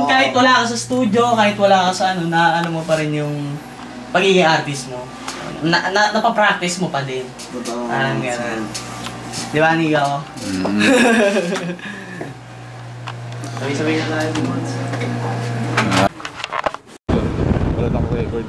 kahit wala ka sa studio, kahit wala ka sa ano, na ano mo pa rin yung pagiging artist mo. Napapractice mo pa din. Parang gano'n. Di ba, Niga ko? Sabay-sabay na tayo din once. Wala na akong record.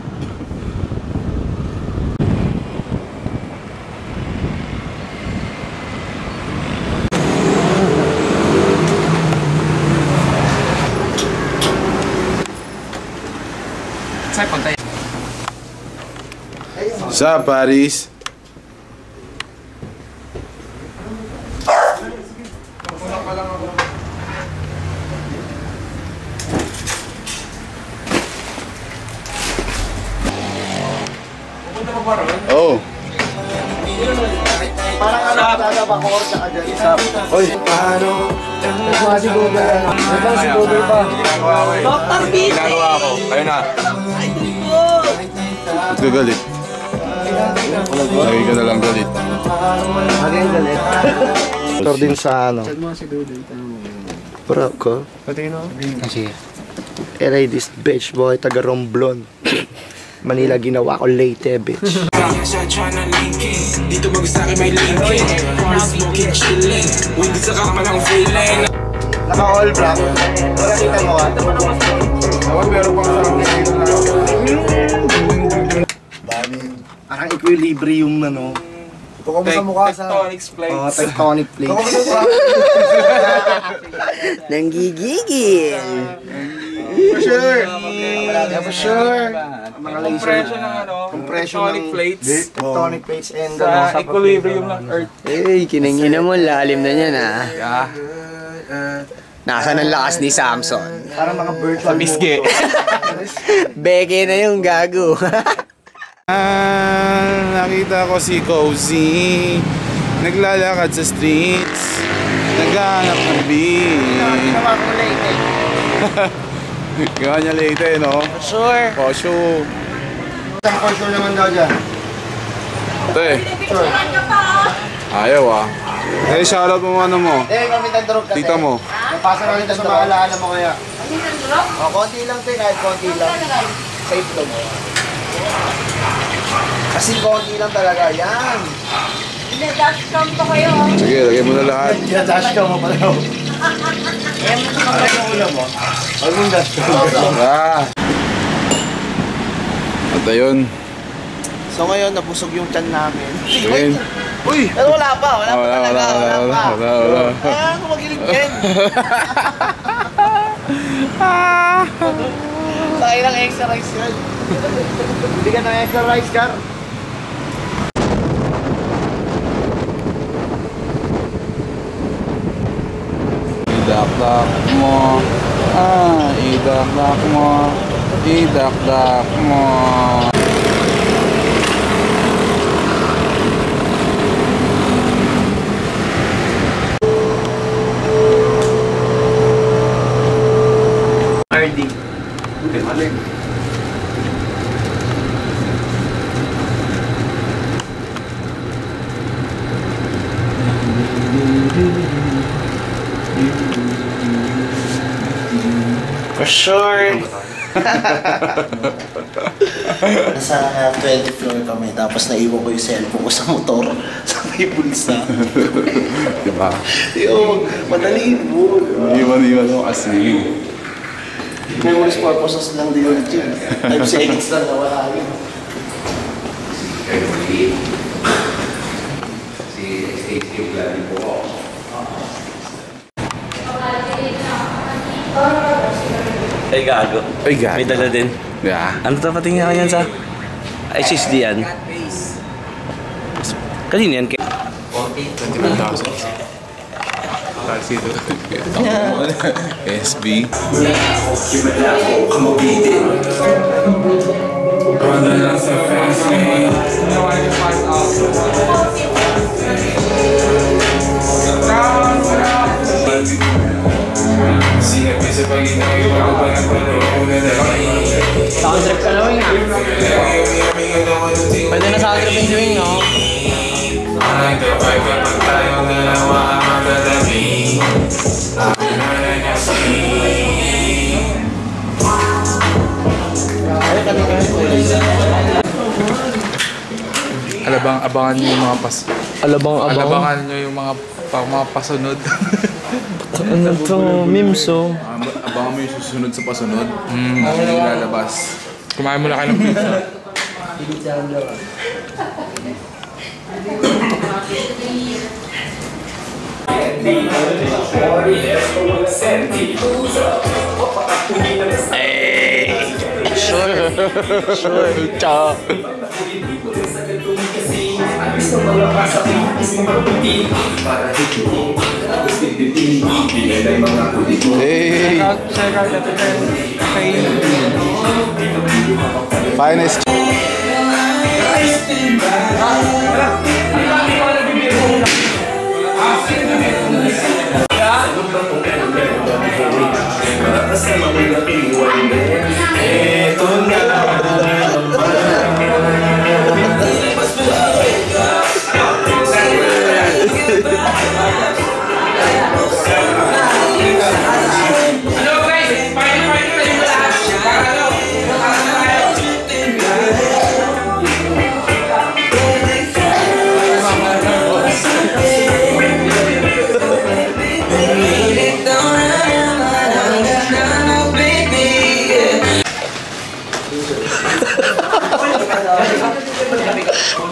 Saan pagtayo? Sa Paris. Oh. Parang ano ka talaga ba ko sa agad. Oy. Nagwa si Google. Nagwa si Google pa. Dr. Beat! Ginagawa ako. Kayo na. Ba't ka galit? Lagi ka na lang galit. Lagi ang galit. Tor din sa ano. Parang ko. Sige. Eray this bitch boy, taga Romblon. Manila ginawa ko late bitch. Dito mag-saki may linkin. Smoking chilling. Hindi sa kakamanang feeling. Naka-all black. Wala kita mo ka. Ako meron pang Parang equilibrium ano. Tuko mo sa mukha sa tectonic plates. Tectonic plates. Nanggigigil. For sure. For sure. Mga compression ng ano, tectonic plates. Tectonic plates and Equilibrium ng Earth. Eh, kinangina mo, lalim na niyan ah. Nasaan ang lakas ni Samson? parang mga virtual Bisge. Beke na yung gago. Nakita ko si Cozy naglalakad sa streets, naghahanap ng beat. Ginawa ko late eh. Gawa niya late eh, no? For sure. For sure. For sure naman daw dyan. Ate, Sure. ayaw ah. Eh, shoutout mo ano mo? Eh, kami tandurog kasi. Tita mo. Napasa kami sa maalaala mo kaya. O, konti lang tayo, kahit konti lang. Safe lang mo. Kasi konti lang talaga, yan. Dashcam pa kayo. Sige, lagay mo na lahat. Dash ka mo pala. Eh, masakapag yung ulo mo. Huwag mong dash ka. At ayun. So ngayon, nabusog yung tiyan namin. Ayun. Uy! Pero wala pa, wala pa talaga, wala. Ah, kumagilig din. Sakay ng exercise yun. Hindi ka ng exercise, Car. Idakdak mo. Idakdak mo. Idakdak mo. RD. For sure. Nasa 20th floor kami, tapos naiwan ko yung cellphone ko sa motor, sa may bulsa. Diba? Yung, madali mo. Iwan mo kasi. Memories purposes lang din yun. 5 seconds lang nawala yun. Ay, gago. Ay, gago. May dala din. Yeah. Ano to patingin ka yan sa? HSD yan. Kanina yan? 21,000. SB. Soundtrip ka lang nga. Pwede na soundtrip yung swing, no? Abangan nyo yung mga Alabang-abang. Alabangan nyo yung mga pasunod. Ano to? Mimso. Abangan mo yung susunod sa pasunod. Yung lalabas. Kumain mo na kayo ng pizza. Sure. Ciao. Hey! Finest.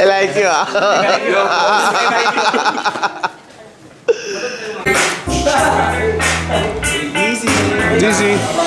I like you. Easy.